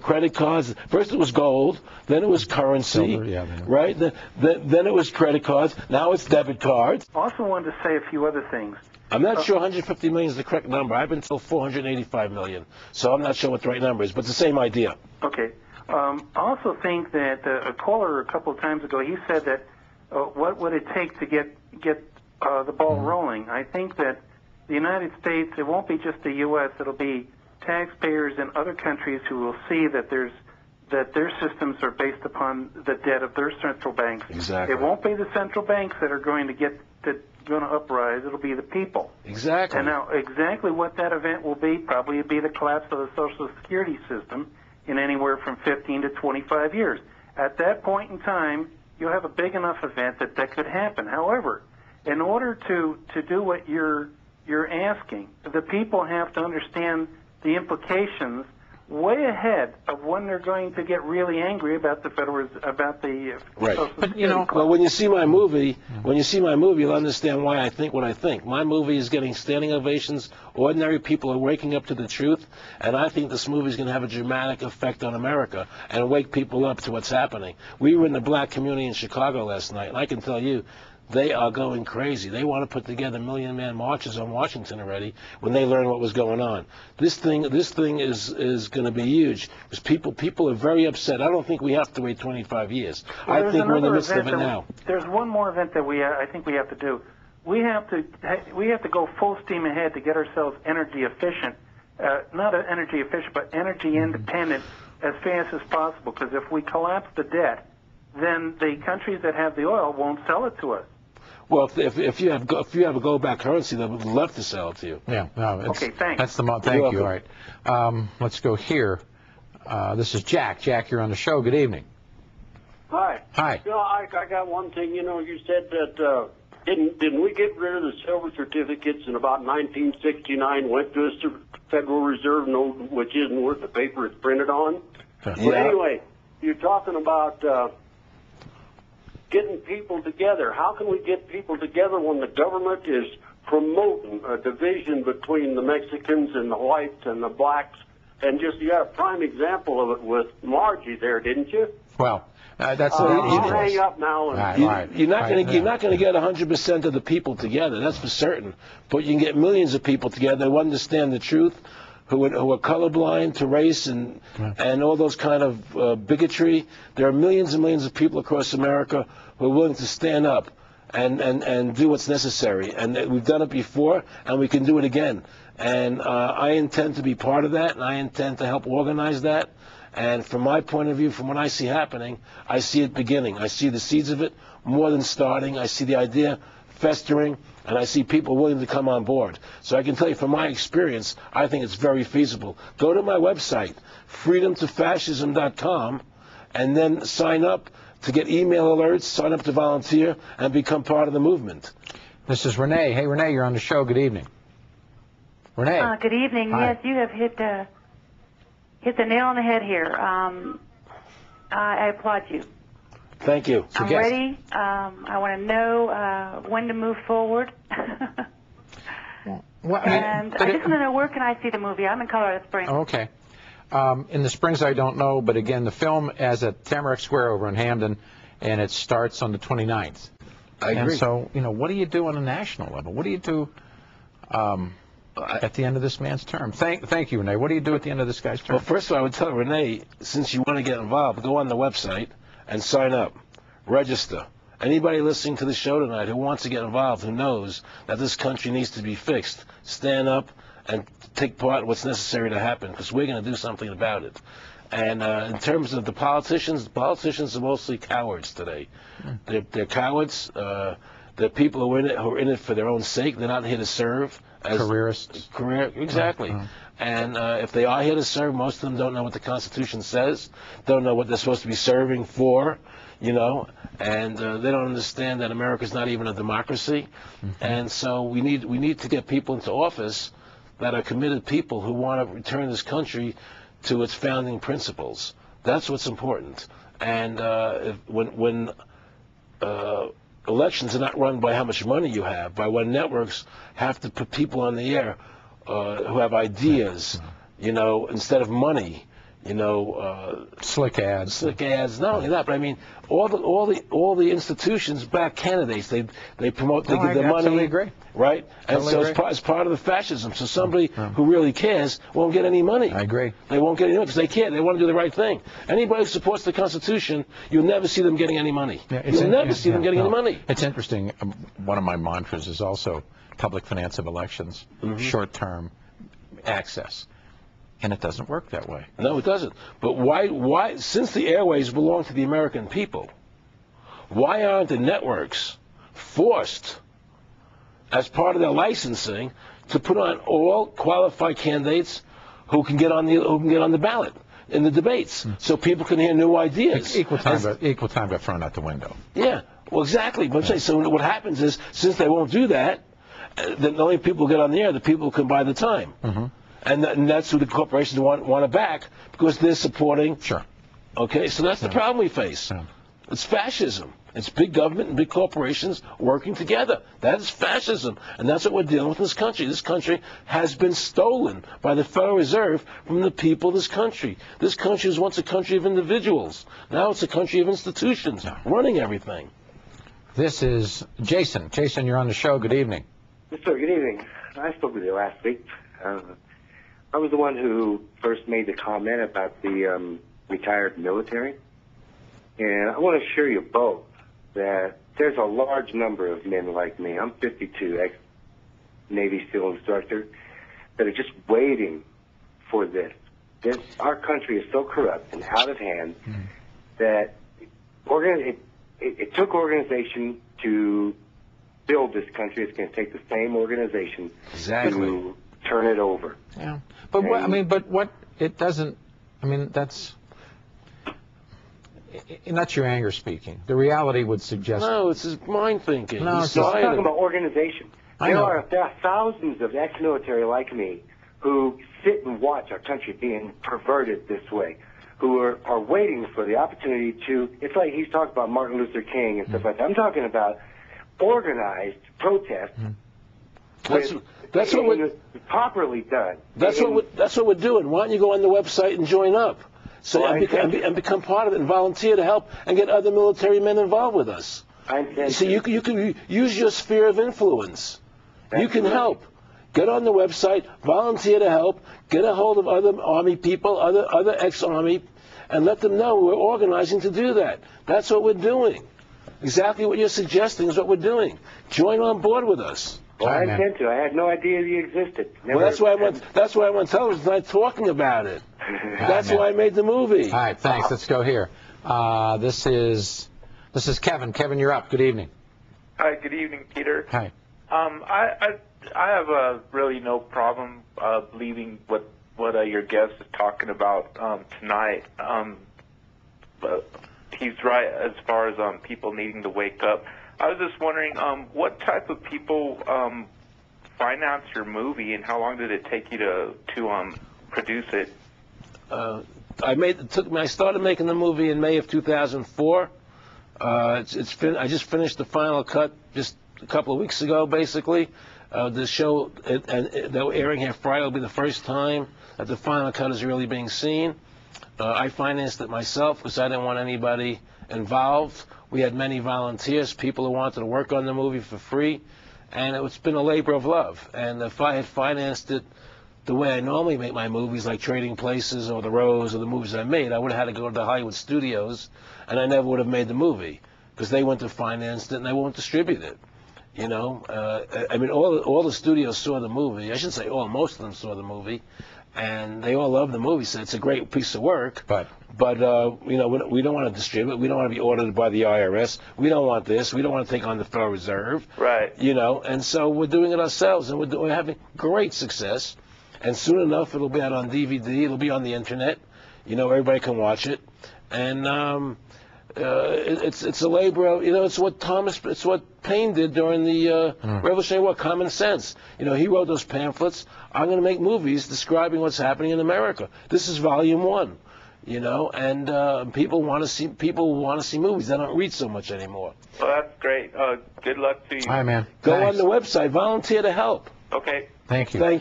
credit cards. First it was gold, then it was currency, Silver, yeah, right? Then it was credit cards. Now it's debit cards. Also wanted to say a few other things. I'm not sure 150 million is the correct number. I've been told 485 million, so I'm not sure what the right number is, but it's the same idea. Okay. I also think that a caller a couple of times ago, he said that what would it take to get the ball rolling? I think that the United States, it won't be just the U.S., it'll be taxpayers in other countries who will see that their systems are based upon the debt of their central banks. Exactly. It won't be the central banks that are going to uprise. It'll be the people. Exactly. And now, exactly what that event will be, probably it'll be the collapse of the Social Security system in anywhere from 15 to 25 years. At that point in time, you'll have a big enough event that could happen. However, in order to do what you're asking, the people have to understand the implications way ahead of when they're going to get really angry about the right. Social But Security. Well, when you see my movie, you'll understand why I think what I think. My movie is getting standing ovations. Ordinary people are waking up to the truth, and I think this movie is going to have a dramatic effect on America and wake people up to what's happening. We were in the black community in Chicago last night, and I can tell you, they are going crazy. They want to put together million-man marches on Washington already when they learn what was going on. This thing is going to be huge because people are very upset. I don't think we have to wait 25 years. Well, I think we're in the midst of it now. There's one more event that I think we have to do. We have to go full steam ahead to get ourselves energy efficient, not energy efficient, but energy independent as fast as possible. Because if we collapse the debt, then the countries that have the oil won't sell it to us. Well, if you have a gold-backed currency, they would love to sell it to you. Yeah. No, okay. Thanks. That's thank you. All right. Let's go here. This is Jack. Jack, you're on the show. Good evening. Hi. Hi. I got one thing. You said that didn't we get rid of the silver certificates in about 1969? Went to the Federal Reserve note, which isn't worth the paper it's printed on. Yeah. But anyway, you're talking about getting people together. How can we get people together when the government is promoting a division between the Mexicans and the whites and the blacks? And you got a prime example of it with Margie there, didn't you? Well, that's I'll hang up now. And You're not going to get 100% of the people together. That's for certain. But you can get millions of people together who understand the truth, who are colorblind to race and all those kind of bigotry. There are millions and millions of people across America who are willing to stand up and do what's necessary. And we've done it before, and we can do it again. And I intend to be part of that, and I intend to help organize that. And from my point of view, from what I see happening, I see it beginning. I see the seeds of it more than starting. I see the idea festering, and I see people willing to come on board. So I can tell you from my experience, I think it's very feasible. Go to my website, freedomtofascism.com, and then sign up to get email alerts, sign up to volunteer, and become part of the movement. This is Renee. Hey, Renee, you're on the show. Good evening. Renee. Good evening. Hi. Yes, you have hit the nail on the head here. I applaud you. Thank you. I'm ready. I want to know when to move forward. And I just want to know, where can I see the movie? I'm in Colorado Springs. Oh, okay. In the Springs, I don't know, but again, the film is at Tamarack Square over in Hamden, and it starts on the 29th. I agree. And so, what do you do on a national level? What do you do at the end of this man's term? Thank you, Renee. What do you do at the end of this guy's term? Well, first of all, I would tell Renee, since you want to get involved, go on the website and sign up, register. Anybody listening to the show tonight who wants to get involved, who knows that this country needs to be fixed, stand up and take part in what's necessary to happen, because we're going to do something about it. And in terms of the politicians are mostly cowards today. They're cowards. They're people who are in it for their own sake. They're not here to serve. Careerists. Exactly. And if they are here to serve, most of them don't know what the Constitution says, don't know what they're supposed to be serving for, and they don't understand that America's not even a democracy. And so we need to get people into office that are committed people who want to return this country to its founding principles. That's what's important. And when elections are not run by how much money you have, by when networks have to put people on the air who have ideas, instead of money, Slick ads. Not only that, but I mean, all the institutions back candidates. They promote. They give them money. Totally agree. Right? And Totally so it's part of the fascism. So somebody who really cares won't get any money. I agree. They won't get any money because they care. They want to do the right thing. Anybody who supports the Constitution, you'll never see them getting any money. You'll never see them getting any money. It's interesting. One of my mantras is also public finance of elections, short-term access. And it doesn't work that way. No, it doesn't. But why, since the airways belong to the American people, why aren't the networks forced, as part of their licensing, to put on all qualified candidates who can get on the ballot in the debates, so people can hear new ideas? Equal time, but thrown out the window. Yeah, well, exactly. But I'm saying, so what happens is, since they won't do that, then the only people who get on the air, the people who can buy the time. And that's who the corporations want to back, because they're supporting. Sure. Okay, so that's the problem we face. It's fascism. It's big government and big corporations working together. That is fascism, and that's what we're dealing with in this country. This country has been stolen by the Federal Reserve from the people of this country. This country was once a country of individuals. Now it's a country of institutions running everything. This is Jason. Jason, you're on the show. Good evening. Yes, sir. Good evening. I spoke with you last week. I was the one who first made the comment about the retired military. And I want to assure you both that there's a large number of men like me. I'm 52, ex-Navy SEAL instructor, that are just waiting for this. Our country is so corrupt and out of hand that it took organization to build this country. It's going to take the same organization to turn it over. Yeah, but that's your anger speaking. The reality would suggest. No, it's his mind thinking. No, I'm talking about organization. There are thousands of ex-military like me who sit and watch our country being perverted this way, who are waiting for the opportunity to. It's like he's talking about Martin Luther King and stuff like that. I'm talking about organized protest. That's what we're properly done. That's what we're doing. Why don't you go on the website and join up, and become part of it and volunteer to help and get other military men involved with us. So you can use your sphere of influence. You can help. Get on the website, volunteer to help, get a hold of other Army people, other ex-Army, and let them know we're organizing to do that. That's what we're doing. Exactly what you're suggesting is what we're doing. Join on board with us. Well, I intend to. I had no idea you existed. Well, that's why I went television tonight talking about it. That's why I made the movie. All right, thanks. Let's go here. This is Kevin. Kevin, you're up. Good evening. Hi. Good evening, Peter. Hi. I have really no problem believing what your guest is talking about tonight. But he's right as far as people needing to wake up. I was just wondering, what type of people finance your movie, and how long did it take you to produce it? I started making the movie in May of 2004. I just finished the final cut just a couple of weeks ago, basically. The show, that we're airing here Friday, will be the first time that the final cut is really being seen. I financed it myself because I didn't want anybody involved. We had many volunteers, people who wanted to work on the movie for free, and it's been a labor of love. And if I had financed it the way I normally make my movies, like Trading Places or The Rose or the movies I made, I would have had to go to the Hollywood studios, and I never would have made the movie because they wouldn't have financed it and they won't distribute it. You know, I mean, all the studios saw the movie. I shouldn't say all, most of them saw the movie, and they all love the movie. So it's a great piece of work. But you know, we don't want to distribute it. We don't want to be audited by the IRS. We don't want this. We don't want to take on the Federal Reserve. Right. You know, and so we're doing it ourselves, and we're having great success. And soon enough, it'll be out on DVD. It'll be on the internet. You know, everybody can watch it. And it's a labor of, you know, it's what Paine did during the Revolutionary War, common sense. You know, he wrote those pamphlets. I'm going to make movies describing what's happening in America. This is volume 1, you know, and people want to see movies. They don't read so much anymore. Well, that's great. Good luck to you. Hi, man. Go on the website, volunteer to help. Okay. Thank you. Thank you.